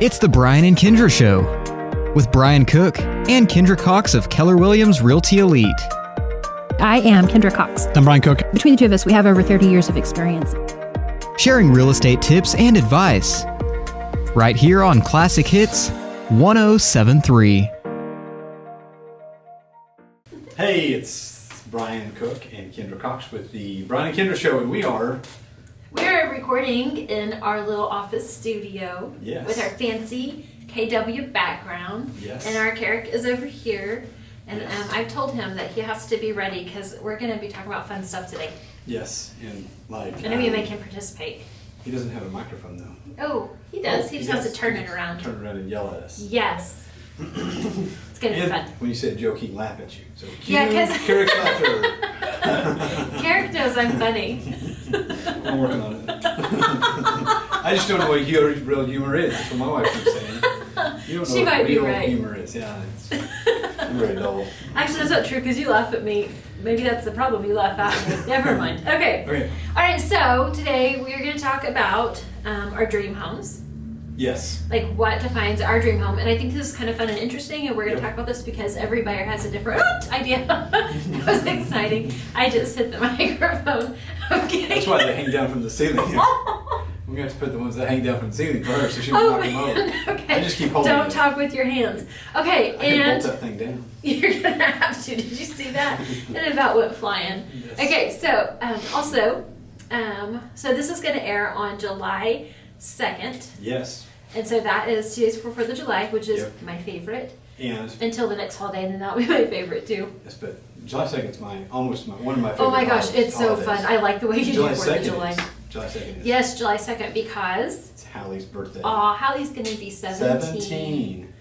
It's the Brian and Kindra Show with Brian Cook and Kindra Cox of Keller Williams Realty Elite. I am Kindra Cox. I'm Brian Cook. Between the two of us, we have over 30 years of experience. Sharing real estate tips and advice. Right here on Classic Hits 1073. Hey, it's Brian Cook and Kindra Cox with the Brian and Kindra Show, and We're recording in our little office studio with our fancy KW background. Yes. And our Carrick is over here. And Yes. I've told him that he has to be ready because we're going to be talking about fun stuff today. Yes, and like... And I'm going to make him participate. He doesn't have a microphone, though. Oh, he does. He just has to turn it around. Turn it around and yell at us. Yes. It's going to be fun. When you say a joke, he can laugh at you. So Yeah, because Carrick's laughter. Carrick knows I'm funny. I'm working on it. I just don't know what real humor is. That's what my wife keeps saying. You don't know She what might be real right. humor is. Yeah, I'm very dull. Actually, that's not true because you laugh at me. Maybe that's the problem. You laugh at me. Never mind. Okay. All right. So today we are going to talk about our dream homes. Yes. Like what defines our dream home. And I think this is kind of fun and interesting. And we're going to talk about this because every buyer has a different idea. That was exciting. I just hit the microphone. Okay. That's why they hang down from the ceiling. We have to put the ones that hang down from the ceiling first so she won't knock them over. Okay. I just keep holding Don't it. talk with your hands. Okay. I can bolt that thing down. You're going to have to. Did you see that? It about went flying. Yes. Okay. So so this is going to air on July 2nd. Yes. And so that is 2 days before 4th of July, which is my favorite. And until the next holiday, and then that'll be my favorite too. Yes, but July 2nd is one of my favorite. Oh my gosh, it's so fun. I like the way you do 4th of July. July 2nd is. Yes, July 2nd because it's Hallie's birthday. Aw, Hallie's going to be 17.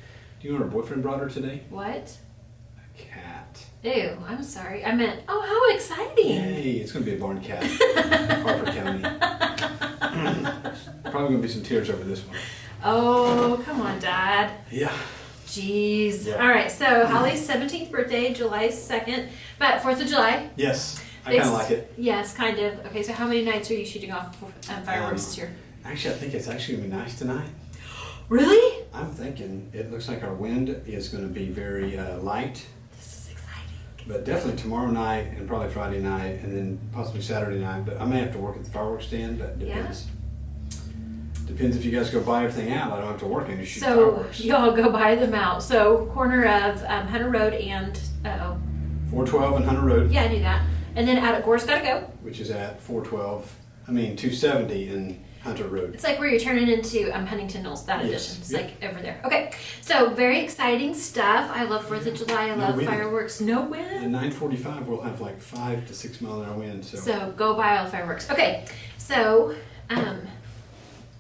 Do you know what her boyfriend brought her today? What? A cat. Ew, I'm sorry. I meant, oh, how exciting. Yay, it's going to be a barn cat. Harper County. Probably going to be some tears over this one. Oh, come on, Dad. Yeah. Jeez. Yeah. All right, so Holly's 17th birthday, July 2nd, but 4th of July. Yes, I kind of like it. Yes, kind of. Okay, so how many nights are you shooting off fireworks this year? Actually, I think it's actually going to be nice tonight. Really? I'm thinking it looks like our wind is going to be very light. This is exciting. But definitely tomorrow night and probably Friday night and then possibly Saturday night. But I may have to work at the fireworks stand. That depends. Yeah. Depends if you guys go buy everything out. I don't have to work and you shoot fireworks. So y'all go buy them out. So corner of Hunter Road and 412 and Hunter Road. Yeah, I knew that. And then out at Gore's Gotta Go, which is at 270 in Hunter Road. It's like where you're turning into Huntington Knolls. That edition. It's like over there. Okay, so very exciting stuff. I love 4th of July. I love fireworks. No wind. At 9:45, we'll have like 5 to 6 mile an hour wind. So go buy all the fireworks. Okay, so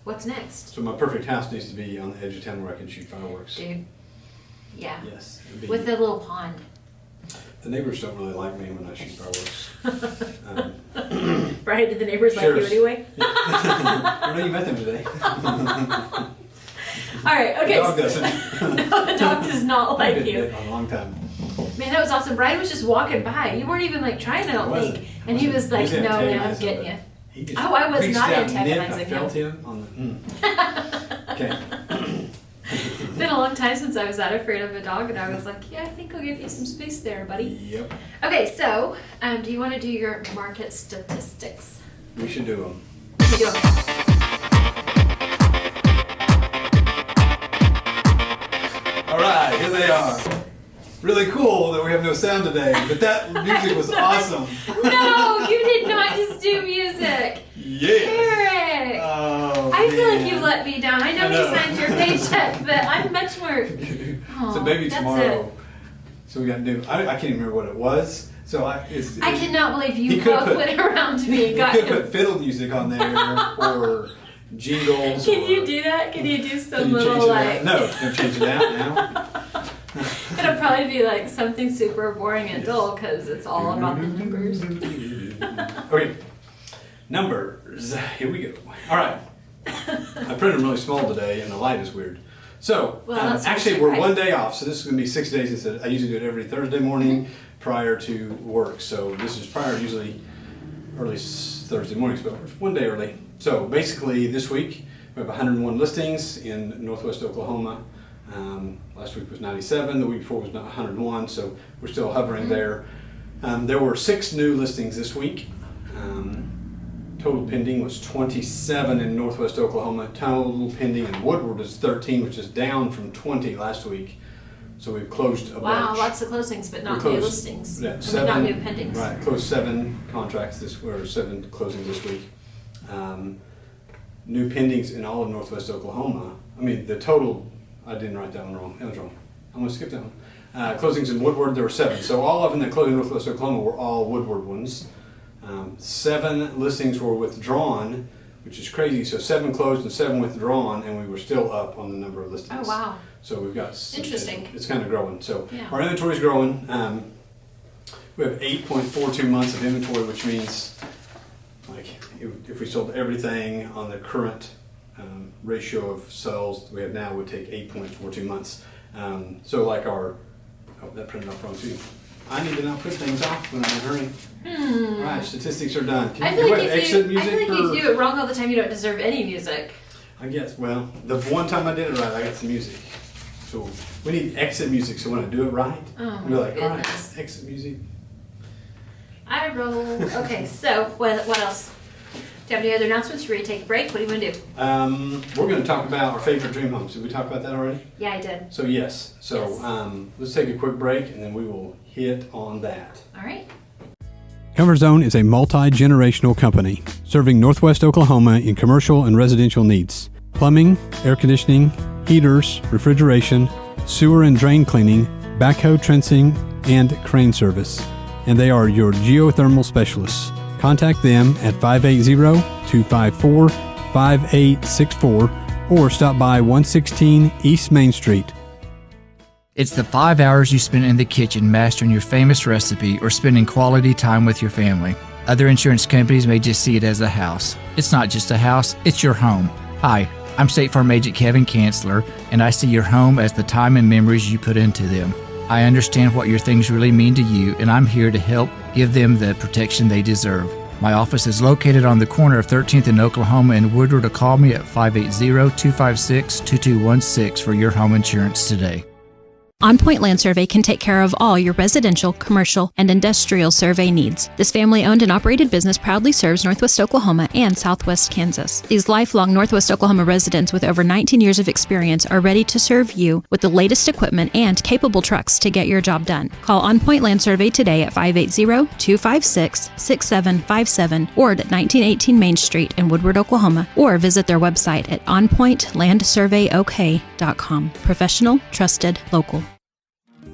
what's next? So my perfect house needs to be on the edge of town where I can shoot fireworks. Dude. Yeah. Yes. With the little pond. The neighbors don't really like me when I shoot fireworks. Brian, did the neighbors like you anyway? I know you met them today. All right, okay. The dog doesn't. No, the dog does not like you. A long time. Man, that was awesome. Brian was just walking by. You weren't even like trying, I don't think. And he was like, no, I'm getting you. I was not antagonizing him. I felt him on the... Okay. It's been a long time since I was that afraid of a dog, and I was like, yeah, I think I'll give you some space there, buddy. Yep. Okay, so do you want to do your market statistics? We should do them. We should do them. All right, here they are. Really cool that we have no sound today, but that music was awesome. No, you did not just do music. Yeah. Eric. Oh, I feel like you let me down. I know he signed your paycheck, but I'm much more. So maybe tomorrow. So we got new. I can't even remember what it was. So I cannot believe you both went around to me and got him. You could put fiddle music on there or jingles. Can you do that? Can you do some little like? No, don't change it out now. It'll probably be like something super boring and dull because it's all about the numbers. Okay, numbers. Here we go. All right. I printed them really small today, and the light is weird. So actually, we're one day off. So this is going to be 6 days instead. I usually do it every Thursday morning prior to work. So this is usually early Thursday mornings, but one day early. So basically, this week We have 101 listings in Northwest Oklahoma. Last week was 97, the week before was 101, so we're still hovering there. There were 6 new listings this week. Total pending was 27 in Northwest Oklahoma. Total pending in Woodward is 13, which is down from 20 last week. So we've closed a bunch. Wow, lots of closings, but not new listings. Yeah, not new pendings. Right, closed 7 contracts or 7 closings this week. New pendings in all of Northwest Oklahoma. I mean, the total, I didn't write that one wrong. That was wrong. I'm going to skip that one. Closings in Woodward, there were 7. So all of them that closed in Northwest Oklahoma were all Woodward ones. 7 listings were withdrawn, which is crazy. So 7 closed and 7 withdrawn, and we were still up on the number of listings. Oh, wow. So we've got... Interesting. It's kind of growing. So yeah. Our inventory is growing. We have 8.42 months of inventory, which means like if we sold everything on the current ratio of sales we have now, would take 8.42 months. So like our... Oh, that printed off wrong too. I need to not put things off when I'm in a hurry. Right, statistics are done. I feel like if you do it wrong all the time, you don't deserve any music. I guess. Well, the one time I did it right, I got some music. So we need exit music. So when I do it right, we're like, all right, exit music. I roll. Okay, so what else? Do you have any other announcements? Ready to take a break? What do you want to do? We're going to talk about our favorite dream homes. Did we talk about that already? Yeah, I did. So yes. Let's take a quick break and then we will hit on that. All right. Comfort Zone is a multi-generational company serving Northwest Oklahoma in commercial and residential needs. Plumbing, air conditioning, heaters, refrigeration, sewer and drain cleaning, backhoe trencing, and crane service. And they are your geothermal specialists. Contact them at 580-254-5864 or stop by 116 East Main Street. It's the 5 hours you spend in the kitchen mastering your famous recipe or spending quality time with your family. Other insurance companies may just see it as a house. It's not just a house, it's your home. Hi, I'm State Farm Agent Kevin Kanzler, and I see your home as the time and memories you put into them. I understand what your things really mean to you, and I'm here to help give them the protection they deserve. My office is located on the corner of 13th and Oklahoma and Woodward. Call me at 580-256-2216 for your home insurance today. On Point Land Survey can take care of all your residential, commercial, and industrial survey needs. This family-owned and operated business proudly serves Northwest Oklahoma and Southwest Kansas. These lifelong Northwest Oklahoma residents with over 19 years of experience are ready to serve you with the latest equipment and capable trucks to get your job done. Call On Point Land Survey today at 580-256-6757 or at 1918 Main Street in Woodward, Oklahoma, or visit their website at onpointlandsurveyok.com. Professional, trusted, local.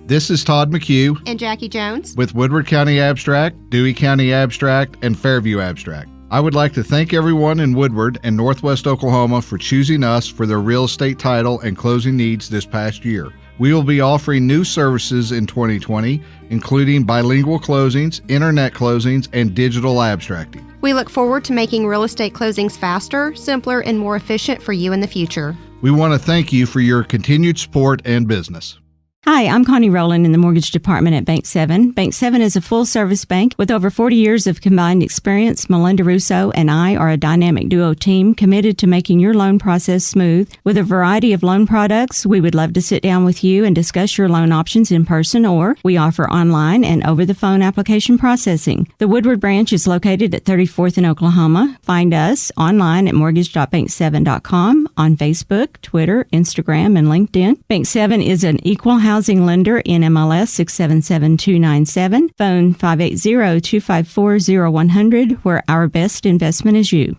This is Todd McHugh and Jackie Jones with Woodward County Abstract, Dewey County Abstract, and Fairview Abstract. I would like to thank everyone in Woodward and Northwest Oklahoma for choosing us for their real estate title and closing needs this past year. We will be offering new services in 2020, including bilingual closings, internet closings, and digital abstracting. We look forward to making real estate closings faster, simpler, and more efficient for you in the future. We want to thank you for your continued support and business. Hi, I'm Connie Rowland in the mortgage department at Bank 7. Bank 7 is a full-service bank with over 40 years of combined experience. Melinda Russo and I are a dynamic duo team committed to making your loan process smooth. With a variety of loan products, we would love to sit down with you and discuss your loan options in person, or we offer online and over-the-phone application processing. The Woodward branch is located at 34th in Oklahoma. Find us online at mortgage.bank7.com, on Facebook, Twitter, Instagram, and LinkedIn. Bank 7 is an equal housing lender in MLS 677297, phone 580-254-0100, where our best investment is you.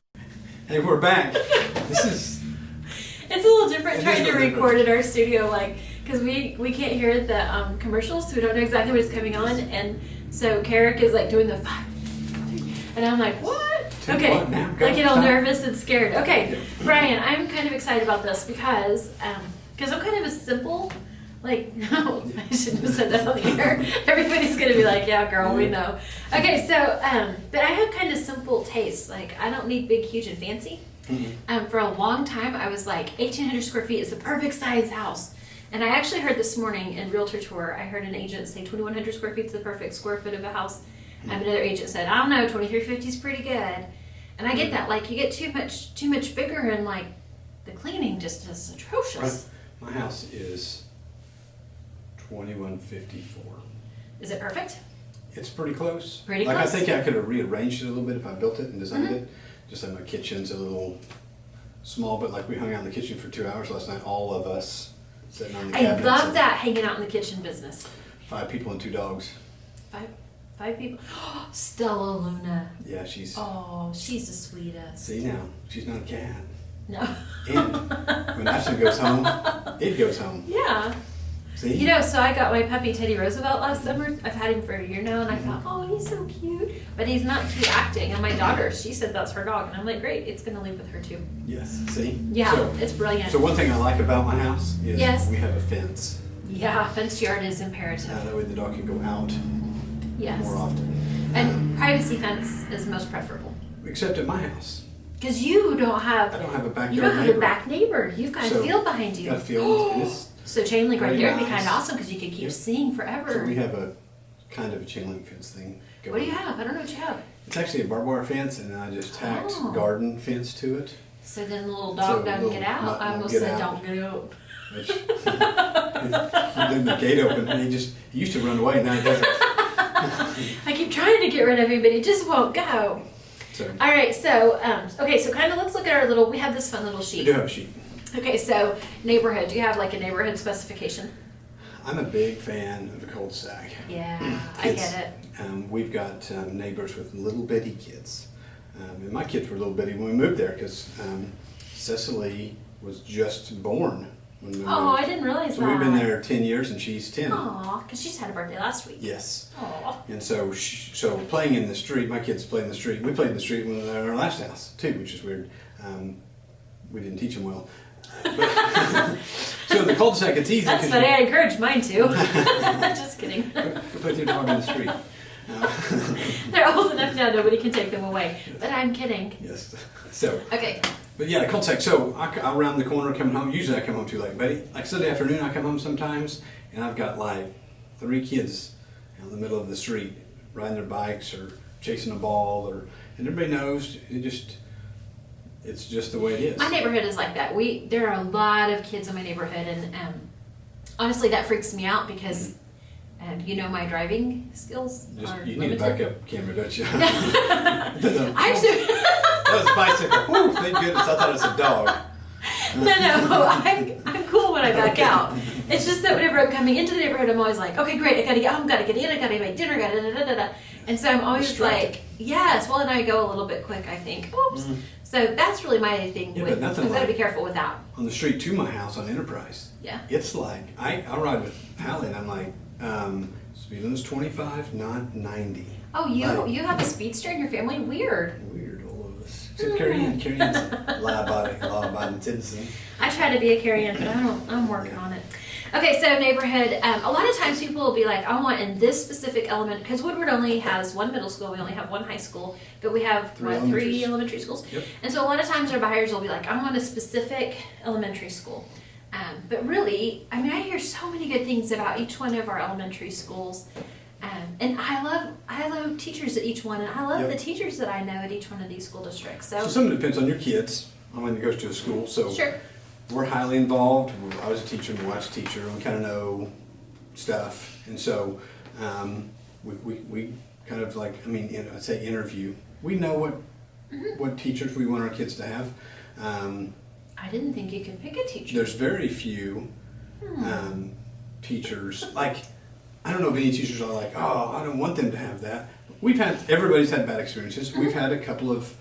Hey, we're back. It's a little different trying to record in our studio, because we can't hear the commercials, so we don't know exactly what is coming on, and so Carrick is doing the 5, and I'm like, what? Okay, I get all nervous and scared. Okay, Brian, I'm kind of excited about this because I'm kind of a simple. No, I shouldn't have said that on the air. Everybody's going to be like, yeah, girl, we know. Okay, so, but I have kind of simple tastes. I don't need big, huge, and fancy. Mm-hmm. For a long time, I was 1,800 square feet is the perfect size house. And I actually heard this morning in Realtor Tour, I heard an agent say 2,100 square feet is the perfect square foot of a house. Mm-hmm. Another agent said, I don't know, 2,350 is pretty good. And I get that. You get too much bigger and the cleaning just is atrocious. Right. My house is 2154. Is it perfect? It's pretty close. Pretty close. I think I could have rearranged it a little bit if I built it and designed it. Just like my kitchen's a little small, but like we hung out in the kitchen for 2 hours last night, all of us sitting on the cabinets. I love that, hanging out in the kitchen business. 5 people and 2 dogs. Five people. Stella Luna. Yeah, she's the sweetest. See now, she's not a cat. No. And when Ashley goes home, it goes home. Yeah. See? You know, so I got my puppy Teddy Roosevelt last summer. I've had him for a year now, and I thought, oh, he's so cute. But he's not cute acting. And my daughter, she said that's her dog. And I'm like, great, it's going to live with her too. Yes, see? Yeah, so, it's brilliant. So one thing I like about my house is we have a fence. Yeah, fenced yard is imperative. That way the dog can go out more often. And privacy fence is most preferable. Except at my house. Because you don't have... I don't have a backyard You don't have neighbor. a back neighbor. You've got a field behind you. Got a field. And it's so chain link right very there would be nice. kind of awesome because you could keep seeing forever. So we have a kind of a chain link fence thing going. What do you have? I don't know what you have. It's actually a barbed wire fence, and then I just tacked garden fence to it. So then the little dog doesn't get out. I almost said don't get out. Which, leave the gate open, and he used to run away, now he doesn't. I keep trying to get rid of him, but he just won't go. So, all right, so so kind of let's look at our little. We have this fun little sheet. We do have a sheet. Okay, so neighborhood. Do you have like a neighborhood specification? I'm a big fan of the cul-de-sac. Yeah, I get it. We've got neighbors with little bitty kids, and my kids were little bitty when we moved there because Cecily was just born when we moved. I didn't realize so that. We've been there 10 years, and she's 10. Aw, because she just had a birthday last week. Yes. Aw. And so, playing in the street, my kids play in the street. We played in the street when we were in our last house too, which is weird. We didn't teach them well. So in the cul-de-sac, it's easy. That's funny. I encouraged mine to. Just kidding. Go put your dog in the street. They're old enough now; nobody can take them away. But I'm kidding. Yes. So. Okay. But yeah, cul-de-sac. So I round the corner coming home. Usually I come home too late, but like Sunday afternoon I come home sometimes, and I've got like 3 kids in the middle of the street riding their bikes or chasing a ball, and everybody knows it's just the way it is. My neighborhood is like that. There are a lot of kids in my neighborhood, and honestly, that freaks me out because you know my driving skills are you limited. need a backup camera, don't you? I'm so. That was a bicycle. Woo, thank goodness. I thought it was a dog. No, I'm cool when I back out. It's just that whenever I'm coming into the neighborhood, I'm always like, okay, great, I gotta get home, gotta get in, I gotta make dinner, gotta da-da-da-da-da. And so I'm always like, yes, well, and I go a little bit quick, I think. Oops. Mm-hmm. So that's really my thing. Yeah, I've nothing got to be careful with that. On the street to my house on Enterprise. Yeah. It's like, I ride with Hallie, and I'm like, speed limit's 25, not 90. Oh, you have a speedster in your family? Weird. Weird, all of us. Except Carrie Ann's a law-abiding citizen. I try to be a Carrie Ann, but I'm working on it. Okay, so neighborhood. A lot of times people will be like, I want in this specific element, because Woodward only has 1 middle school, we only have 1 high school, but we have 3 elementary schools. Yep. And so a lot of times our buyers will be like, I want a specific elementary school. But really, I mean, I hear so many good things about each one of our elementary schools. And I love teachers at each one, and I love the teachers that I know at each one of these school districts. So some of it depends on your kids. I mean, it goes to a school, so sure. We're highly involved. I was a teacher, my wife's a teacher, and we kind of know stuff. And so we kind of like, I'd say interview. We know what teachers we want our kids to have. I didn't think you could pick a teacher. There's very few teachers, like, I don't know if any teachers are like, oh, I don't want them to have that. Everybody's had bad experiences. We've had a couple of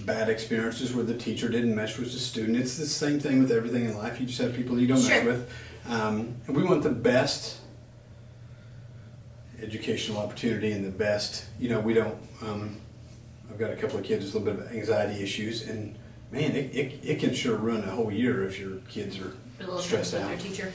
bad experiences where the teacher didn't mesh with the student. It's the same thing with everything in life. You just have people you don't mesh with. And we want the best educational opportunity and the best, we don't, I've got a couple of kids with a little bit of anxiety issues, and man, it can sure run a whole year if your kids are stressed out. Their teacher.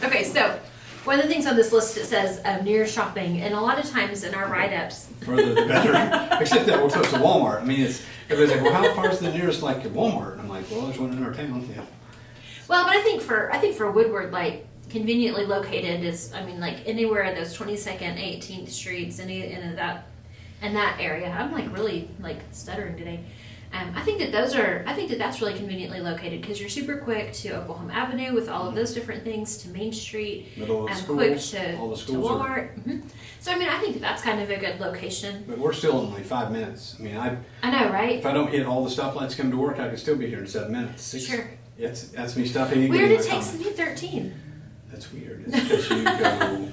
Okay, so one of the things on this list, it says near shopping, and a lot of times in our write-ups, further the better. Except that we're close to Walmart. Everybody's like, well, how far is the nearest Walmart? And I'm like, well, there's one in our town. Yeah. Well, but I think for Woodward, like conveniently located is, like anywhere in those 22nd, 18th streets, in that area. I'm like really like stuttering today. I think that that's really conveniently located because you're super quick to Oklahoma Avenue with all of those different things, to Main Street, middle of the schools, quick to all the schools Walmart. So I mean, I think that's kind of a good location. But we're still only 5 minutes. I mean, I know, right? If I don't hit all the stoplights come to work, I could still be here in 7 minutes. Sure. That's me stopping. Weird it takes me 13. That's weird. It's because you go.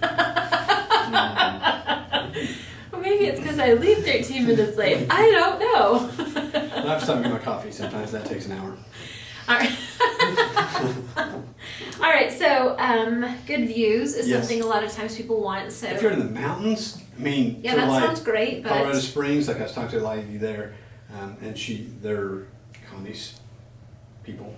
Well, maybe it's because I leave 13 minutes late. I don't know. I have to stop and get my coffee. Sometimes that takes an hour. All right. All right. So, good views is something a lot of times people want. So, if you're in the mountains, I mean, yeah, that sounds great. But Colorado Springs, like I was talking to a lady there, and they're Connie's people.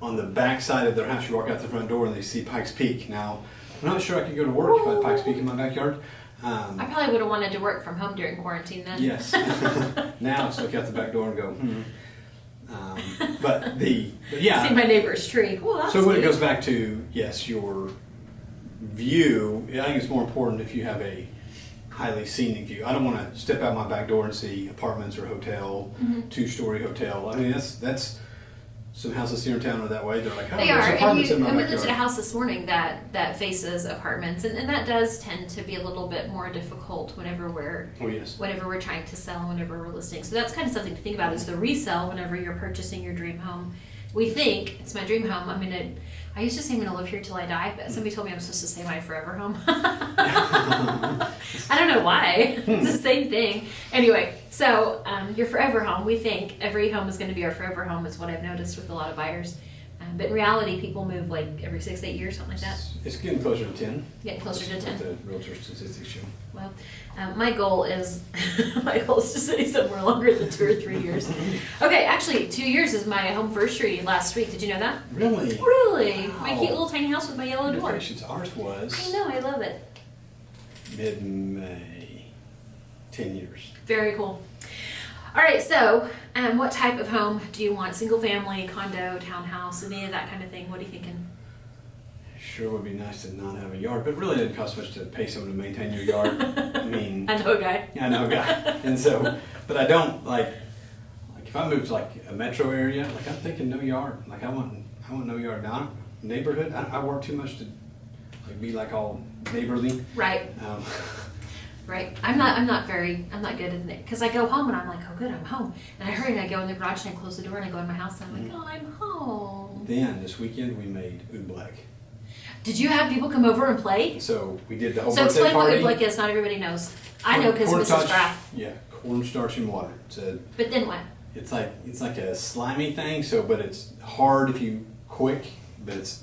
On the back side of their house, you walk out the front door and they see Pikes Peak. Now, I'm not sure I could go to work if I had Pikes Peak in my backyard. I probably would have wanted to work from home during quarantine then. Yes. Now it's look out the back door and go, But yeah. See my neighbor's tree. Well, that's so when it goes back to, yes, your view, I think it's more important if you have a highly scenic view. I don't want to step out my back door and see apartments or hotel, 2-story hotel. I mean, that's some houses here in town are that way. They're like, oh, there's apartments in my backyard. We looked at a house this morning that faces apartments, and that does tend to be a little bit more difficult whenever we're trying to sell, whenever we're listing. So that's kind of something to think about is the resale whenever you're purchasing your dream home. We think it's my dream home. I used to say I'm going to live here till I die, but somebody told me I'm supposed to say my forever home. I don't know why. It's the same thing. Anyway, so your forever home, we think every home is going to be our forever home is what I've noticed with a lot of buyers. But in reality, people move like every 6-8 years, something like that. It's getting closer to 10. Getting closer to 10. The realtor statistics show. Well, my goal is to stay somewhere longer than 2 or 3 years. Okay, actually, 2 years is my home anniversary last week. Did you know that? Really? Really? Wow. My cute little tiny house with my yellow door. Ours was. I know, I love it. Mid-May. 10 years. Very cool. All right, so what type of home do you want? Single family, condo, townhouse, any of that kind of thing? What are you thinking? Sure would be nice to not have a yard, but really it didn't cost much to pay someone to maintain your yard. I mean, I know a guy. I know a guy. And so, but I don't like if I move to like a metro area, like I'm thinking no yard. Like I want no yard. Now, neighborhood, I work too much to like be like all neighborly. Right. Right. I'm not good at it because I go home and I'm like, oh good, I'm home. And I hurry and I go in the garage and I close the door and I go in my house and I'm like, oh, I'm home. Then this weekend we made oobleck. Did you have people come over and play? So we did the whole birthday party. So explain what oobleck is. Not everybody knows. I know because Mrs. Graff. Yeah, cornstarch and water. But then what? It's like a slimy thing. So, but it's hard if you quick, but it's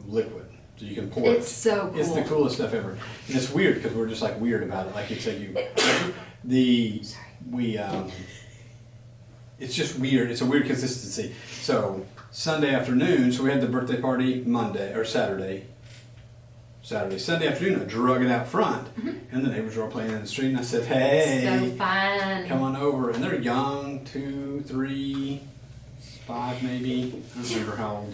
liquid. So you can pour it. It's so cool. It's the coolest stuff ever. And it's weird because we're just like weird about it. Like it's like it's just weird. It's a weird consistency. So Sunday afternoon, so we had the birthday party Saturday. Sunday afternoon, I drug it out front, and the neighbors were all playing in the street, and I said, hey, so fun. Come on over. And they're young, 2, 3, 5 maybe. I don't remember how old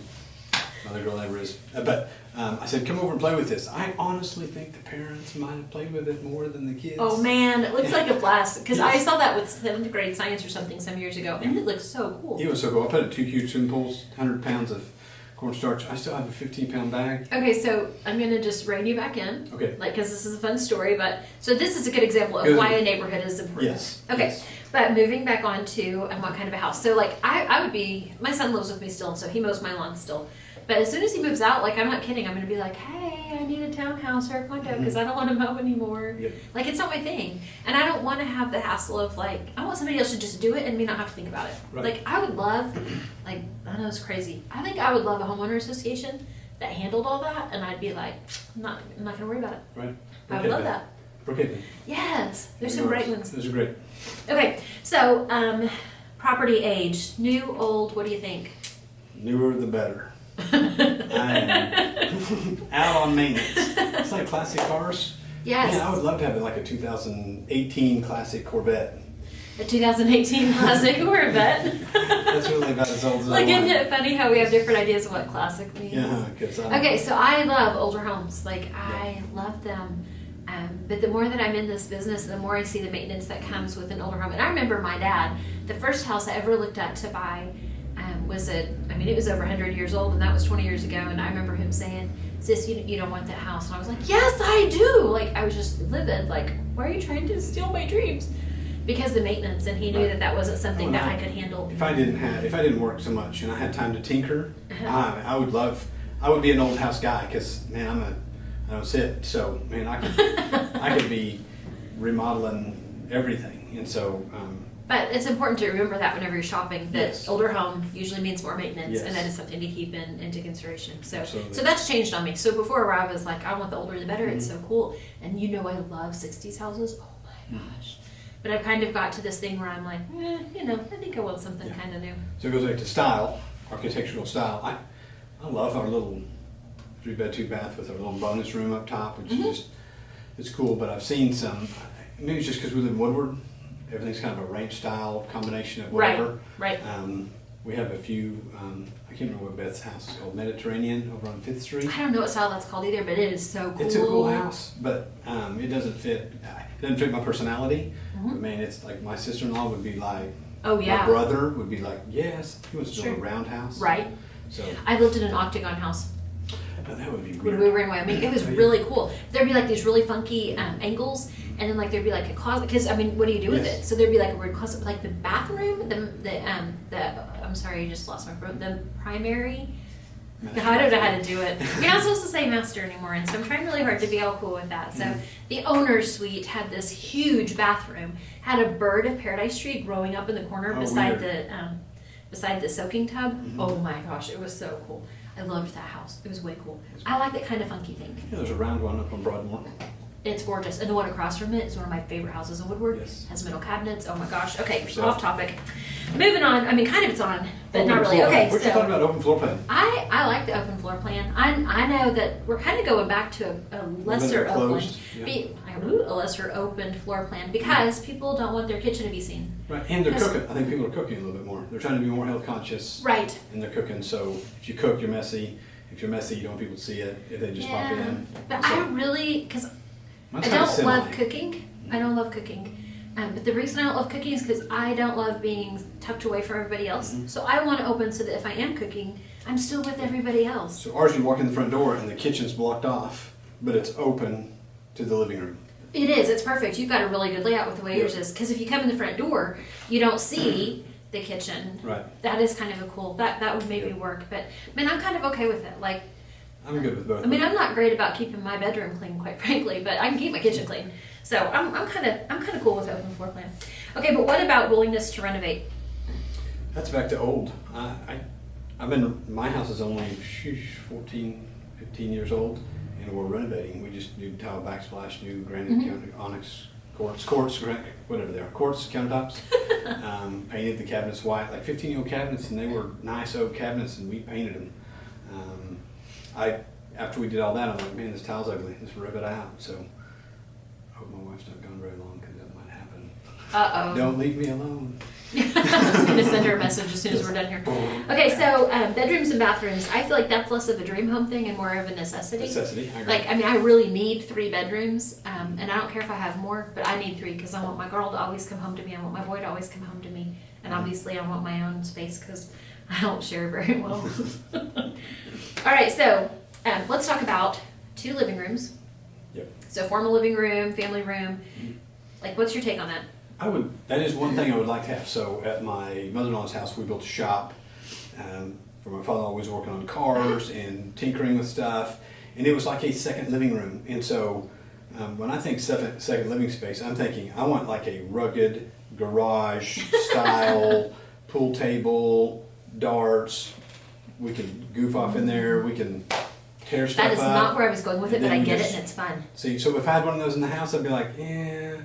another girl ever is. But I said, come over and play with this. I honestly think the parents might have played with it more than the kids. Oh man, it looks like a blast. Because I saw that with 7th grade science or something some years ago, and it looks so cool. It was so cool. I put in 2 huge swimming pools, 100 pounds of cornstarch. I still have a 15-pound bag. Okay, so I'm going to just rein you back in. Okay. Because this is a fun story, but so this is a good example of why a neighborhood is important. Yes. Okay. Yes. But moving back on to what kind of a house. So like I would be, my son lives with me still, and so he mows my lawn still. But as soon as he moves out, like I'm not kidding, I'm going to be like, hey, I need a townhouse or a condo because I don't want to mow anymore. Yep. Like it's not my thing. And I don't want to have the hassle of like, I want somebody else to just do it and me not have to think about it. Right. Like I would love, like, I know it's crazy. I think I would love a homeowner association that handled all that, and I'd be like, I'm not going to worry about it. Right. I would love that. Brookhaven. Yes. There's some great ones. Those are great. Okay. So, property age, new, old, what do you think? Newer the better. I am out on maintenance. It's like classic cars. Yes. Man, I would love to have like a 2018 classic Corvette. A 2018 classic Corvette. That's really about as old as like, I want. isn't it funny how we have different ideas of what classic means? Yeah, because okay, so I love older homes. Like, I love them. But the more that I'm in this business, the more I see the maintenance that comes with an older home. And I remember my dad, the first house I ever looked at to buy it was over 100 years old, and that was 20 years ago. And I remember him saying, "Sis, you don't want that house." And I was like, "Yes, I do." Like, I was just livid. Like, why are you trying to steal my dreams? Because the maintenance, and he knew that wasn't something that I could handle. If I didn't work so much and I had time to tinker, I would be an old house guy, because man, I don't sit, so man, I could be remodeling everything, and so. But it's important to remember that whenever you're shopping, that older home usually means more maintenance, Yes. and that is something to keep into consideration. So, Absolutely. so that's changed on me. So before, where I was like, I want the older the better. It's so cool, and I love 60s houses. Oh my gosh! But I've kind of got to this thing where I'm like, I think I want something kind of new. So it goes back to style, architectural style. I love our little 3-bed, 2-bath with our little bonus room up top, which is just, it's cool. But I've seen some, maybe it's just because we live in Woodward, everything's kind of a ranch style combination of whatever. Right. We have a few, I can't remember what Beth's house is called, Mediterranean over on 5th Street. I don't know what style that's called either, but it is so cool. It's a cool house, but it doesn't fit my personality. But man, it's like my sister-in-law would be like, oh yeah, my brother would be like, yes, he wants to build a roundhouse. Right. So I lived in an octagon house. Oh, that would be weird. When we were in Wyoming, it was really cool. There'd be like these really funky angles, and then like there'd be like a closet. Because what do you do with it? So there'd be like a weird closet, like the bathroom, I'm sorry, I just lost my throat. The primary. I don't know how to do it. You're not supposed to say master anymore, and so I'm trying really hard to be all cool with that. So the owner's suite had this huge bathroom, had a bird of paradise tree growing up in the corner beside the soaking tub. Oh my gosh, it was so cool. I loved that house. It was way cool. I like that kind of funky thing. Yeah, there's a round one up on Broadmoor. It's gorgeous. And the one across from it is one of my favorite houses in Woodward. Yes. Has metal cabinets. Oh my gosh. Okay, off topic. Moving on. Kind of it's on, but Open not really. floor. Okay, What you thought about open floor plan? I like the open floor plan. I know that we're kind of going back to a lesser open, a lesser open floor plan, because people don't want their kitchen to be seen. Right, and they're cooking. I think people are cooking a little bit more. They're trying to be more health conscious. Right. And they're cooking, so if you cook, you're messy. If you're messy, you don't want people to see it. If they just pop in. But so, I really, because I mine's kinda don't love semi. cooking. I don't love cooking. But the reason I don't love cooking is because I don't love being tucked away from everybody else. So I want to open so that if I am cooking, I'm still with everybody else. So ours, you walk in the front door and the kitchen's blocked off, but it's open to the living room. It is. It's perfect. You've got a really good layout with the way yours is. Because if you come in the front door, you don't see the kitchen. Right. That is kind of a cool. That would make me work. But man, I'm kind of okay with it. Like, I'm good with both. I'm not great about keeping my bedroom clean, quite frankly, but I can keep my kitchen clean. So I'm kind of cool with open floor plan. Okay, but what about willingness to renovate? That's back to old. My house is only 14, 15 years old, and we're renovating. We just do tile backsplash, new granite onyx quartz, whatever they are, quartz countertops. Painted the cabinets white, like 15-year-old cabinets, and they were nice oak cabinets, and we painted them. After we did all that, I'm like, man, this tile's ugly. Let's rip it out. So I hope my wife's not gone very long, because that might happen. Uh-oh. Don't leave me alone. I'm going to send her a message as soon as we're done here. Okay, so bedrooms and bathrooms, I feel like that's less of a dream home thing and more of a necessity. I agree. I really need 3 bedrooms, and I don't care if I have more, but I need 3 because I want my girl to always come home to me. I want my boy to always come home to me. And obviously I want my own space because I don't share very well. All right, so let's talk about 2 living rooms. Yep. So formal living room, family room. Like, what's your take on that? That is one thing I would like to have. So at my mother-in-law's house, we built a shop. For my father-in-law was working on cars and tinkering with stuff, and it was like a second living room. And so when I think second living space, I'm thinking I want like a rugged garage style pool table, darts. We can goof off in there. We can tear stuff up. That is not where I was going with it, but I get it, and it's fun. See, so if I had one of those in the house, I'd be like, yeah.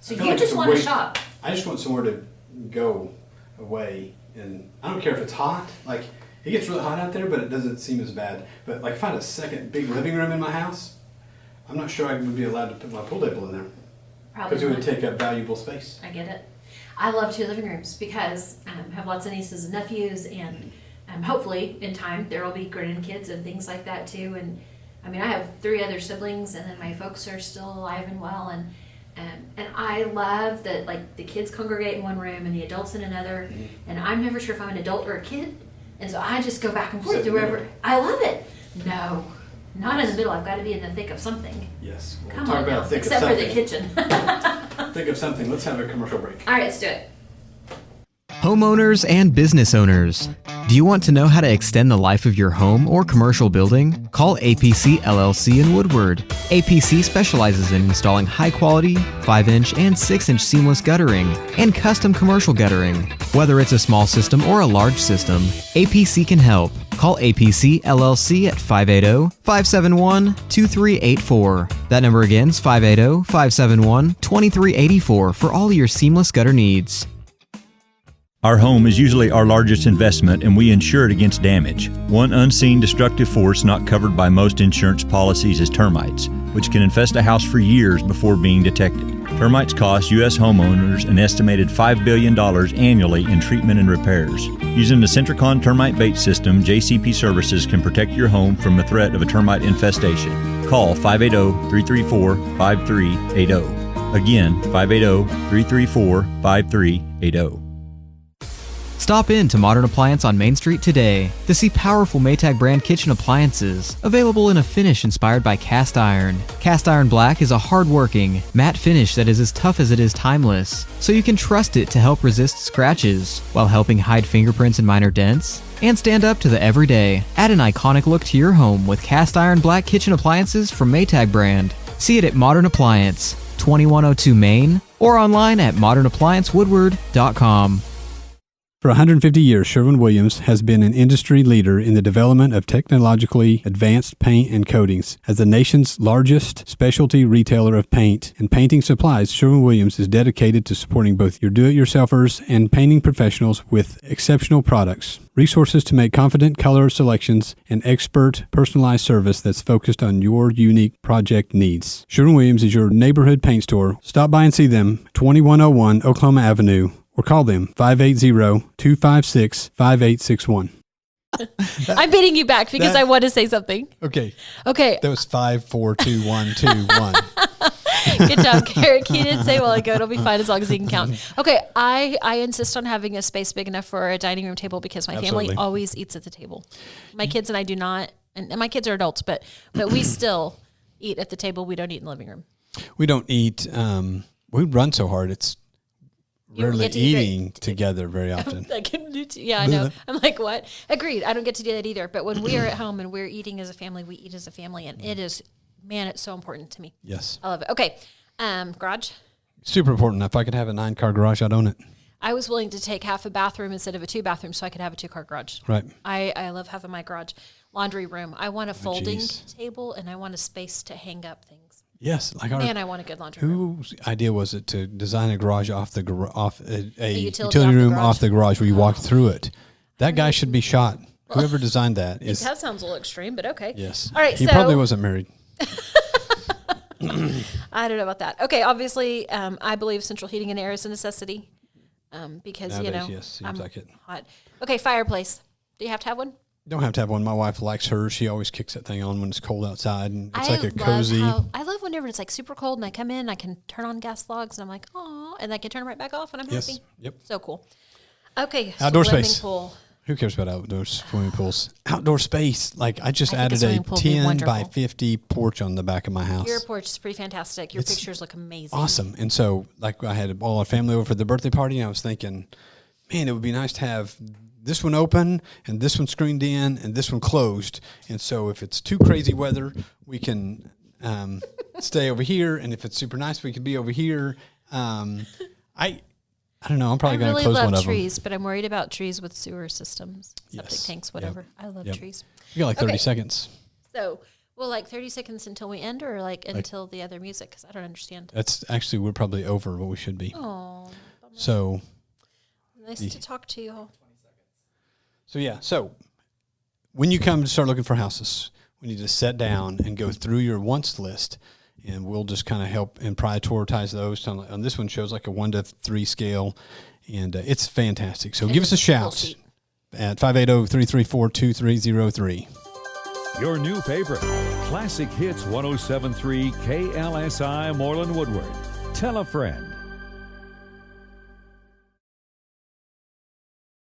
So you just want to shop. I just want somewhere to go away, and I don't care if it's hot. Like, it gets really hot out there, but it doesn't seem as bad. But like, if I had a second big living room in my house, I'm not sure I would be allowed to put my pool table in there. Probably because it would take up valuable space. I get it. I love 2 living rooms because I have lots of nieces and nephews, and hopefully in time there will be grandkids and things like that too. And I mean, I have 3 other siblings, and then my folks are still alive and well, and I love that, like, the kids congregate in one room and the adults in another, and I'm never sure if I'm an adult or a kid, and so I just go back and forth to wherever. I love it. No, not in the middle. I've got to be in the thick of something. Yes. We'll Come on now, except for the kitchen. Think of something. Let's have a commercial break. All right, let's do it. Homeowners and business owners, do you want to know how to extend the life of your home or commercial building? Call APC LLC in Woodward. APC specializes in installing high-quality 5-inch and 6-inch seamless guttering and custom commercial guttering. Whether it's a small system or a large system, APC can help. Call APC LLC at 580-571-2384. That number again is 580-571-2384 for all your seamless gutter needs. Our home is usually our largest investment, and we insure it against damage. One unseen destructive force not covered by most insurance policies is termites, which can infest a house for years before being detected. Termites cost U.S. homeowners an estimated $5 billion annually in treatment and repairs. Using the Centricon termite bait system, JCP Services can protect your home from the threat of a termite infestation. Call 580-334-5380. Again, 580-334-5380. Stop in to Modern Appliance on Main Street today to see powerful Maytag brand kitchen appliances available in a finish inspired by cast iron. Cast iron black is a hard-working, matte finish that is as tough as it is timeless, so you can trust it to help resist scratches while helping hide fingerprints and minor dents and stand up to the everyday. Add an iconic look to your home with cast iron black kitchen appliances from Maytag brand. See it at Modern Appliance, 2102 Main, or online at modernappliancewoodward.com. For 150 years, Sherwin-Williams has been an industry leader in the development of technologically advanced paint and coatings. As the nation's largest specialty retailer of paint and painting supplies, Sherwin-Williams is dedicated to supporting both your do-it-yourselfers and painting professionals with exceptional products, resources to make confident color selections, and expert personalized service that's focused on your unique project needs. Sherwin-Williams is your neighborhood paint store. Stop by and see them, 2101 Oklahoma Avenue, or call them 580-256-5861. I'm beating you back because I want to say something. Okay. Okay. That was 5, 4, 2, 1, 2, 1. Good job, Garrick. He didn't say a while ago. It'll be fine as long as he can count. Okay. I insist on having a space big enough for a dining room table because my family always eats at the table. My kids and I do not, and my kids are adults, but we still eat at the table. We don't eat in the living room. We don't eat. We run so hard. It's rarely eating together very often. Yeah, I know. I'm like, what? Agreed. I don't get to do that either. But when we are at home and we're eating as a family, we eat as a family. And it is, man, it's so important to me. Yes. I love it. Okay. Garage. Super important. If I could have a 9-car garage, I'd own it. I was willing to take half a bathroom instead of a 2-bathroom so I could have a 2-car garage. Right. I love having my garage. Laundry room. I want a folding table and I want a space to hang up things. Yes, like I want a good laundry room. Whose idea was it to design a garage off a utility room off the garage where you walk through it? That guy should be shot. Whoever designed that is. That sounds a little extreme, but okay. Yes. All right. He probably wasn't married. I don't know about that. Okay. Obviously, I believe central heating and air is a necessity because nowadays, yes, seems like it. Hot. Okay. Fireplace. Do you have to have one? Don't have to have one. My wife likes hers. She always kicks that thing on when it's cold outside, and it's like a cozy. I love whenever it's like super cold, and I come in, I can turn on gas logs, and I'm like, oh, and I can turn it right back off, and I'm happy. Yep. So cool. Okay. Outdoor space. Pool. Who cares about outdoor swimming pools? Outdoor space. Like I just added a 10 by 50 porch on the back of my house. Your porch is pretty fantastic. Your pictures look amazing. Awesome. And so, like, I had all our family over for the birthday party, and I was thinking, man, it would be nice to have this one open and this one screened in and this one closed. And so if it's too crazy weather, we can stay over here. And if it's super nice, we could be over here. I don't know. I'm probably going to close one of them. I really love trees, but I'm worried about trees with sewer systems, septic tanks, whatever. Yep. I love trees. You got like 30 seconds. So, like 30 seconds until we end or until the other music? Because I don't understand. That's actually, we're probably over what we should be. Oh. So. Nice to talk to you all. So when you come to start looking for houses, we need to sit down and go through your wants list, and we'll just kind of help and prioritize those. On this one shows like a 1 to 3 scale, and it's fantastic. So give us a shout at 580-334-2303. Your new favorite, Classic Hits 107.3 KLSI Moreland Woodward. Tell a friend.